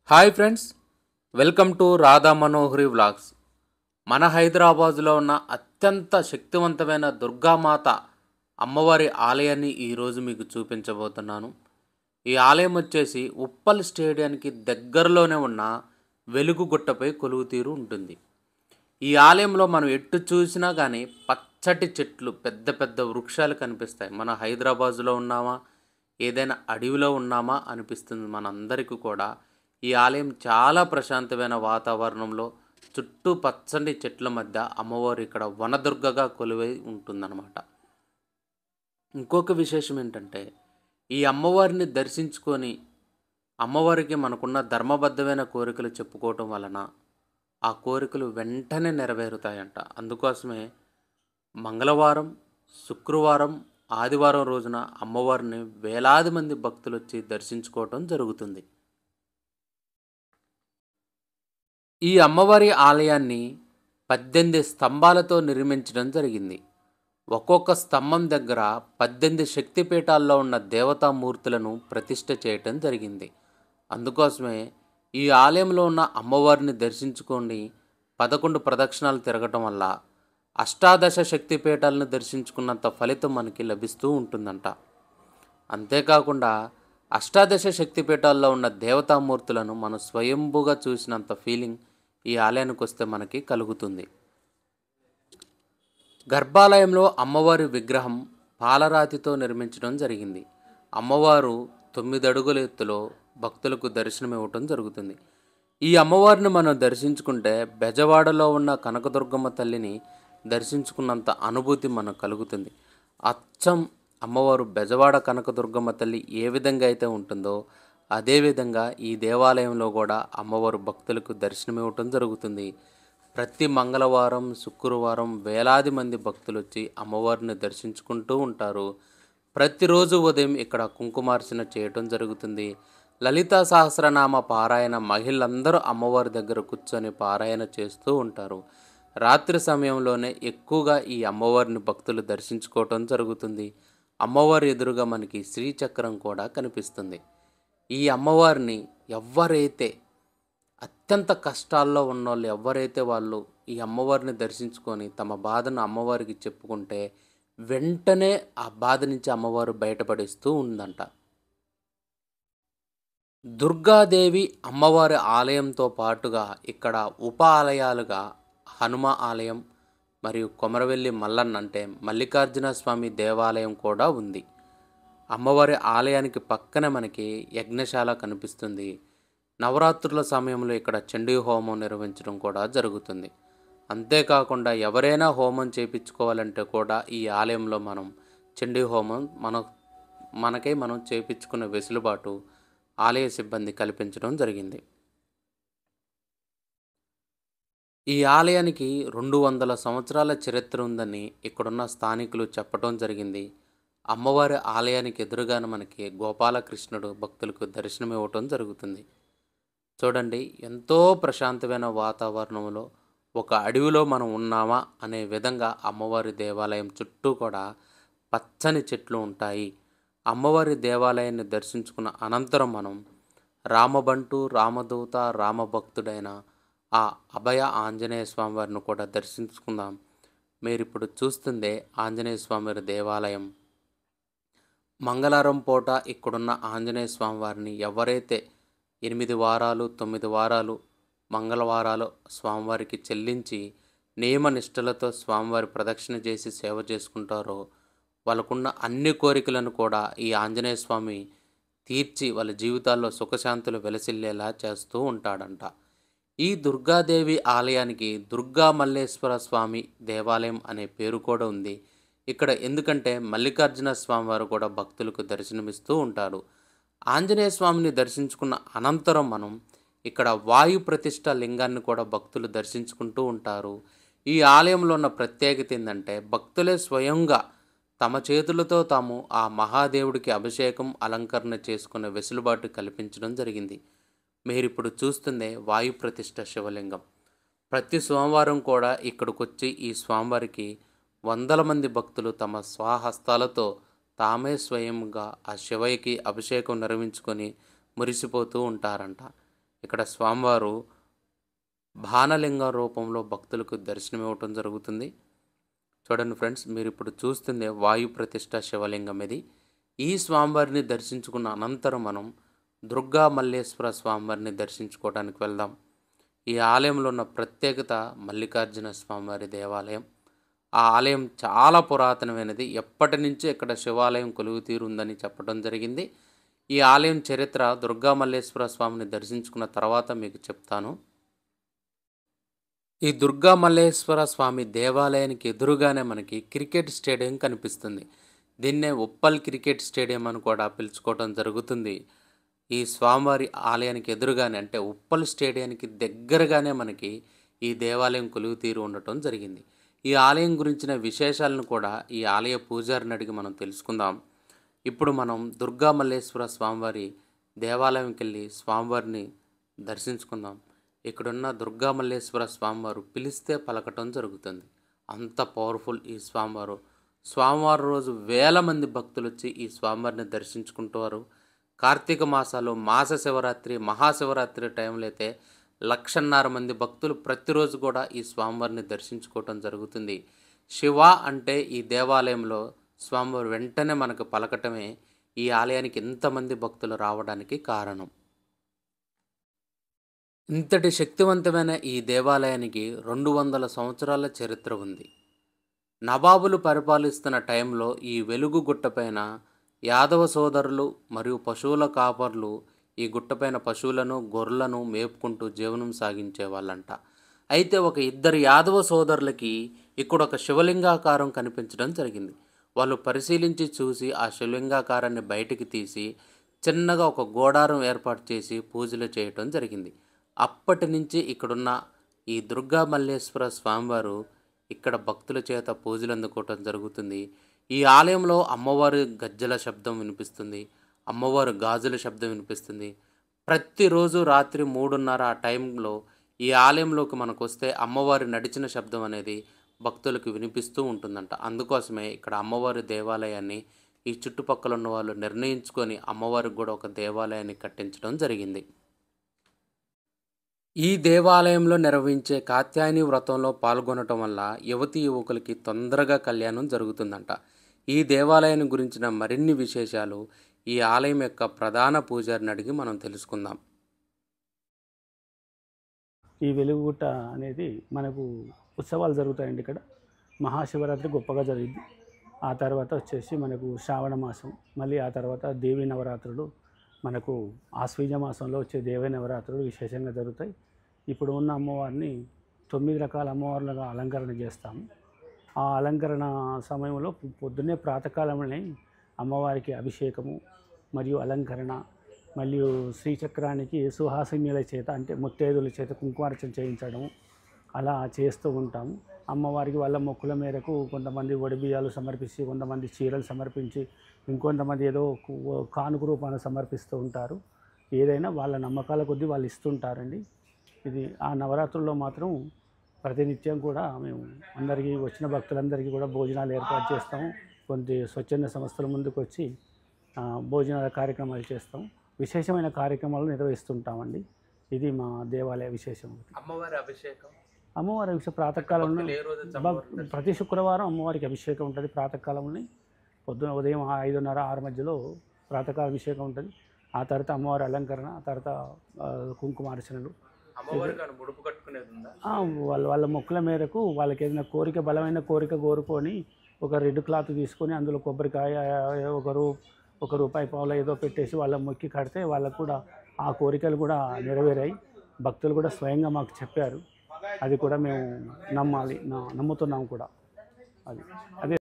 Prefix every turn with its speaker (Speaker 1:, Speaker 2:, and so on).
Speaker 1: Hi friends, welcome to Radha Manohari vlogs. మన హైదరాబాదులో ఉన్న అత్యంత శక్తివంతమైన దుర్గామాత అమ్మవారి ఆలయాన్ని ఈరోజు మీకు చూపించబోతున్నాను. ఈ ఆలయం వచ్చేసి ఉప్పల్ స్టేడియానికి దగ్గరలోనే ఉన్న వెలుగుగుట్టపై కొలువుతీరు ఉంటుంది. ఈ ఆలయంలో మనం ఎటు చూసినా కానీ పచ్చటి చెట్లు, పెద్ద పెద్ద వృక్షాలు కనిపిస్తాయి. మన హైదరాబాదులో ఉన్నామా, ఏదైనా అడవిలో ఉన్నామా అనిపిస్తుంది మనందరికీ కూడా. ఈ ఆలయం చాలా ప్రశాంతమైన వాతావరణంలో చుట్టూ పచ్చని చెట్ల మధ్య అమ్మవారు ఇక్కడ వనదుర్గగా కొలువై ఉంటుందన్నమాట. ఇంకొక విశేషం ఏంటంటే, ఈ అమ్మవారిని దర్శించుకొని అమ్మవారికి మనకున్న ధర్మబద్ధమైన కోరికలు చెప్పుకోవటం వలన ఆ కోరికలు వెంటనే నెరవేరుతాయంట. అందుకోసమే మంగళవారం, శుక్రవారం, ఆదివారం రోజున అమ్మవారిని వేలాది మంది భక్తులు వచ్చి దర్శించుకోవటం జరుగుతుంది. ఈ అమ్మవారి ఆలయాన్ని 18 స్తంభాలతో నిర్మించడం జరిగింది. ఒక్కొక్క స్తంభం దగ్గర 18 శక్తిపీఠాల్లో ఉన్న దేవతామూర్తులను ప్రతిష్ఠ చేయటం జరిగింది. అందుకోసమే ఈ ఆలయంలో ఉన్న అమ్మవారిని దర్శించుకొని 11 ప్రదక్షిణాలు తిరగటం వల్ల అష్టాదశ శక్తిపీఠాలను దర్శించుకున్నంత ఫలితం మనకి లభిస్తూ ఉంటుందంట. అంతేకాకుండా అష్టాదశ శక్తిపీఠాల్లో ఉన్న దేవతామూర్తులను మనం స్వయంభూగా చూసినంత ఫీలింగ్ ఈ ఆలయానికి వస్తే మనకి కలుగుతుంది. గర్భాలయంలో అమ్మవారి విగ్రహం పాలరాతితో నిర్మించడం జరిగింది. అమ్మవారు 9 అడుగుల ఎత్తులో భక్తులకు దర్శనమివ్వటం జరుగుతుంది. ఈ అమ్మవారిని మనం దర్శించుకుంటే బెజవాడలో ఉన్న కనకదుర్గమ్మ తల్లిని దర్శించుకున్నంత అనుభూతి మనకు కలుగుతుంది. అచ్చం అమ్మవారు బెజవాడ కనకదుర్గమ్మ తల్లి ఏ విధంగా అయితే ఉంటుందో అదేవిధంగా ఈ దేవాలయంలో కూడా అమ్మవారు భక్తులకు దర్శనమివ్వటం జరుగుతుంది. ప్రతి మంగళవారం, శుక్రవారం వేలాది మంది భక్తులు వచ్చి అమ్మవారిని దర్శించుకుంటూ ఉంటారు. ప్రతిరోజు ఉదయం ఇక్కడ కుంకుమార్చన చేయటం జరుగుతుంది. లలితా సహస్రనామ పారాయణ మహిళలందరూ అమ్మవారి దగ్గర కూర్చొని పారాయణ చేస్తూ ఉంటారు. రాత్రి సమయంలోనే ఎక్కువగా ఈ అమ్మవారిని భక్తులు దర్శించుకోవటం జరుగుతుంది. అమ్మవారి ఎదురుగా మనకి శ్రీచక్రం కూడా కనిపిస్తుంది. ఈ అమ్మవారిని ఎవరైతే అత్యంత కష్టాల్లో ఉన్నోళ్ళు ఎవరైతే వాళ్ళు ఈ అమ్మవారిని దర్శించుకొని తమ బాధను అమ్మవారికి చెప్పుకుంటే వెంటనే ఆ బాధ నుంచి అమ్మవారు బయటపడిస్తూ ఉందంట. దుర్గాదేవి అమ్మవారి ఆలయంతో పాటుగా ఇక్కడ ఉప ఆలయాలుగా హనుమ ఆలయం మరియు కొమరవెల్లి మల్లన్న అంటే మల్లికార్జున స్వామి దేవాలయం కూడా ఉంది. అమ్మవారి ఆలయానికి పక్కన మనకి యజ్ఞశాల కనిపిస్తుంది. నవరాత్రుల సమయంలో ఇక్కడ చండీ హోమం నిర్వహించడం కూడా జరుగుతుంది. అంతేకాకుండా ఎవరైనా హోమం చేయించుకోవాలంటే కూడా ఈ ఆలయంలో మనం చండీ హోమం మనం చేయించుకునే వెసులుబాటు ఆలయ సిబ్బంది కల్పించడం జరిగింది. ఈ ఆలయానికి 200 సంవత్సరాల చరిత్ర ఉందని ఇక్కడున్న స్థానికులు చెప్పడం జరిగింది. అమ్మవారి ఆలయానికి ఎదురుగానే మనకి గోపాలకృష్ణుడు భక్తులకు దర్శనం ఇవ్వటం జరుగుతుంది. చూడండి, ఎంతో ప్రశాంతమైన వాతావరణంలో ఒక అడవిలో మనం ఉన్నామా అనే విధంగా అమ్మవారి దేవాలయం చుట్టూ కూడా పచ్చని చెట్లు ఉంటాయి. అమ్మవారి దేవాలయాన్ని దర్శించుకున్న అనంతరం మనం రామబంటు, రామదూత, రామభక్తుడైన ఆ అభయ ఆంజనేయ స్వామి వారిని కూడా దర్శించుకుందాం. మీరు ఇప్పుడు చూస్తుందే ఆంజనేయ స్వామి దేవాలయం. మంగళవారం పూట ఇక్కడున్న ఆంజనేయ స్వామి వారిని ఎవరైతే 8 వారాలు 9 వారాలు మంగళవారాలు స్వామివారికి చెల్లించి నియమనిష్టలతో స్వామివారి ప్రదక్షిణ చేసి సేవ చేసుకుంటారో వాళ్ళకున్న అన్ని కోరికలను కూడా ఈ ఆంజనేయ స్వామి తీర్చి వాళ్ళ జీవితాల్లో సుఖశాంతులు వెలసిల్లేలా చేస్తూ ఉంటాడంట. ఈ దుర్గాదేవి ఆలయానికి దుర్గా మల్లేశ్వర స్వామి దేవాలయం అనే పేరు కూడా ఉంది. ఇక్కడ ఎందుకంటే మల్లికార్జున స్వామి వారు కూడా భక్తులకు దర్శనమిస్తూ ఉంటారు. ఆంజనేయ స్వామిని దర్శించుకున్న అనంతరం మనం ఇక్కడ వాయు ప్రతిష్ఠ లింగాన్ని కూడా భక్తులు దర్శించుకుంటూ ఉంటారు. ఈ ఆలయంలో ఉన్న ప్రత్యేకత ఏంటంటే భక్తులే స్వయంగా తమ చేతులతో తాము ఆ మహాదేవుడికి అభిషేకం, అలంకరణ చేసుకునే వెసులుబాటు కల్పించడం జరిగింది. మీరు ఇప్పుడు చూస్తుందే వాయు ప్రతిష్ఠ శివలింగం. ప్రతి సోమవారం కూడా ఇక్కడికి వచ్చి ఈ స్వామివారికి వందల మంది భక్తులు తమ స్వహస్తాలతో తామే స్వయంగా ఆ శివయ్యకి అభిషేకం నిర్వహించుకొని మురిసిపోతూ ఉంటారంట. ఇక్కడ స్వామివారు బాణలింగ రూపంలో భక్తులకు దర్శనమివ్వటం జరుగుతుంది. చూడండి ఫ్రెండ్స్, మీరు ఇప్పుడు చూస్తుంది వాయు ప్రతిష్ఠ శివలింగం ఇది. ఈ స్వామివారిని దర్శించుకున్న అనంతరం మనం దుర్గా మల్లేశ్వర స్వామివారిని దర్శించుకోవడానికి వెళ్దాం. ఈ ఆలయంలో ఉన్న ప్రత్యేకత మల్లికార్జున స్వామివారి దేవాలయం. ఆ ఆలయం చాలా పురాతనమైనది. ఎప్పటి నుంచో ఇక్కడ శివాలయం కొలువు తీరుందని చెప్పడం జరిగింది. ఈ ఆలయం చరిత్ర దుర్గా మల్లేశ్వర స్వామిని దర్శించుకున్న తర్వాత మీకు చెప్తాను. ఈ దుర్గా మల్లేశ్వర స్వామి దేవాలయానికి ఎదురుగానే మనకి క్రికెట్ స్టేడియం కనిపిస్తుంది. దీన్నే ఉప్పల్ క్రికెట్ స్టేడియం అని కూడా పిలుచుకోవడం జరుగుతుంది. ఈ స్వామివారి ఆలయానికి ఎదురుగానే, అంటే ఉప్పల్ స్టేడియానికి దగ్గరగానే మనకి ఈ దేవాలయం కొలువు తీరు ఉండటం జరిగింది. ఈ ఆలయం గురించిన విశేషాలను కూడా ఈ ఆలయ పూజారిని అడిగి మనం తెలుసుకుందాం. ఇప్పుడు మనం దుర్గా మల్లేశ్వర స్వామివారి దేవాలయంకి వెళ్ళి స్వామివారిని దర్శించుకుందాం. ఇక్కడున్న దుర్గా మల్లేశ్వర స్వామివారు పిలిస్తే పలకటం జరుగుతుంది. అంత పవర్ఫుల్ ఈ స్వామివారు. స్వామివారి రోజు వేల మంది భక్తులు వచ్చి ఈ స్వామివారిని దర్శించుకుంటారు. కార్తీక మాసాలు మాస శివరాత్రి, మహాశివరాత్రి టైంలో అయితే 1,50,000 మంది భక్తులు ప్రతిరోజు కూడా ఈ స్వామివారిని దర్శించుకోవటం జరుగుతుంది. శివ అంటే ఈ దేవాలయంలో స్వామివారు వెంటనే మనకు పలకటమే ఈ ఆలయానికి ఇంతమంది భక్తులు రావడానికి కారణం. ఇంతటి శక్తివంతమైన ఈ దేవాలయానికి 200 సంవత్సరాల చరిత్ర ఉంది. నవాబులు పరిపాలిస్తున్న టైంలో ఈ వెలుగు గుట్టపైన యాదవ సోదరులు మరియు పశువుల కాపర్లు ఈ గుట్టపైన పశువులను, గొర్రెలను మేపుకుంటూ జీవనం సాగించేవాళ్ళంట. అయితే ఒక ఇద్దరు యాదవ సోదరులకి ఇక్కడ ఒక శివలింగాకారం కనిపించడం జరిగింది. వాళ్ళు పరిశీలించి చూసి ఆ శివలింగాకారాన్ని బయటికి తీసి చిన్నగా ఒక గోడారం ఏర్పాటు చేసి పూజలు చేయటం జరిగింది. అప్పటి నుంచి ఇక్కడున్న ఈ దుర్గా మల్లేశ్వర స్వామివారు ఇక్కడ భక్తుల చేత పూజలు అందుకోవటం జరుగుతుంది. ఈ ఆలయంలో అమ్మవారి గజ్జల శబ్దం వినిపిస్తుంది, అమ్మవారు గాజుల శబ్దం వినిపిస్తుంది. ప్రతిరోజు రాత్రి 3:30 ఆ టైంలో ఈ ఆలయంలోకి మనకు వస్తే అమ్మవారి నడిచిన శబ్దం అనేది భక్తులకు వినిపిస్తూ ఉంటుందంట. అందుకోసమే ఇక్కడ అమ్మవారి దేవాలయాన్ని ఈ చుట్టుపక్కల ఉన్న వాళ్ళు నిర్ణయించుకొని అమ్మవారికి కూడా ఒక దేవాలయాన్ని కట్టించడం జరిగింది. ఈ దేవాలయంలో నిర్వహించే కాత్యాయని వ్రతంలో పాల్గొనటం వల్ల యువతీ యువకులకి తొందరగా కళ్యాణం జరుగుతుందంట. ఈ దేవాలయాన్ని గురించిన మరిన్ని విశేషాలు ఈ ఆలయం యొక్క ప్రధాన పూజారిని అడిగి మనం తెలుసుకుందాం.
Speaker 2: ఈ వెలుగుగుట్ట అనేది మనకు ఉత్సవాలు జరుగుతాయండి. ఇక్కడ మహాశివరాత్రి గొప్పగా జరిగింది. ఆ తర్వాత వచ్చేసి మనకు శ్రావణ మాసం, మళ్ళీ ఆ తర్వాత దేవీ నవరాత్రులు, మనకు ఆశ్వీజ మాసంలో వచ్చే దేవీ నవరాత్రులు విశేషంగా జరుగుతాయి. ఇప్పుడు ఉన్న అమ్మవారిని 9 రకాల అమ్మవార్లుగా అలంకరణ చేస్తాము. ఆ అలంకరణ సమయంలో పొద్దున్నే ప్రాతకాలంలోనే అమ్మవారికి అభిషేకము మరియు అలంకరణ, మరియు శ్రీచక్రానికి సుహాసిన్యుల చేత, అంటే ముత్తైదుల చేత కుంకుమార్చన చేయించడం అలా చేస్తూ ఉంటాము. అమ్మవారికి వాళ్ళ మొక్కుల మేరకు కొంతమంది వడిబియ్యాలు సమర్పించి, కొంతమంది చీరలు సమర్పించి, ఇంకొంతమంది ఏదో కానుక రూపాన్ని సమర్పిస్తూ ఉంటారు. ఏదైనా వాళ్ళ నమ్మకాల కొద్దీ వాళ్ళు ఇస్తుంటారండి. ఇది ఆ నవరాత్రుల్లో మాత్రం ప్రతినిత్యం కూడా మేము అందరికీ, వచ్చిన భక్తులందరికీ కూడా భోజనాలు ఏర్పాటు చేస్తాము. కొన్ని స్వచ్ఛంద సంస్థల ముందుకు వచ్చి భోజనాల కార్యక్రమాలు చేస్తాం. విశేషమైన కార్యక్రమాలు నిర్వహిస్తుంటామండి. ఇది మా దేవాలయ విశేషం.
Speaker 1: అమ్మవారి అభిషేకం
Speaker 2: ప్రాతకాలంలో ప్రతి శుక్రవారం అమ్మవారికి అభిషేకం ఉంటుంది. ప్రాతకాలంలో పొద్దున ఉదయం 5:30, 6 మధ్యలో ప్రాతకాల అభిషేకం ఉంటుంది. ఆ తర్వాత అమ్మవారి అలంకరణ, ఆ తర్వాత కుంకుమార్చనలు. వాళ్ళ మొక్కుల మేరకు వాళ్ళకి ఏదైనా కోరిక, బలమైన కోరిక కోరుకొని ఒక రెడ్ క్లాత్ తీసుకొని అందులో కొబ్బరికాయ, ఒక రూపాయి పావుల ఏదో పెట్టేసి వాళ్ళ మొక్కి కడితే వాళ్ళకు కూడా ఆ కోరికలు కూడా నెరవేరాయి. భక్తులు కూడా స్వయంగా మాకు చెప్పారు. అది కూడా మేము నమ్ముతున్నాము కూడా. అది అదే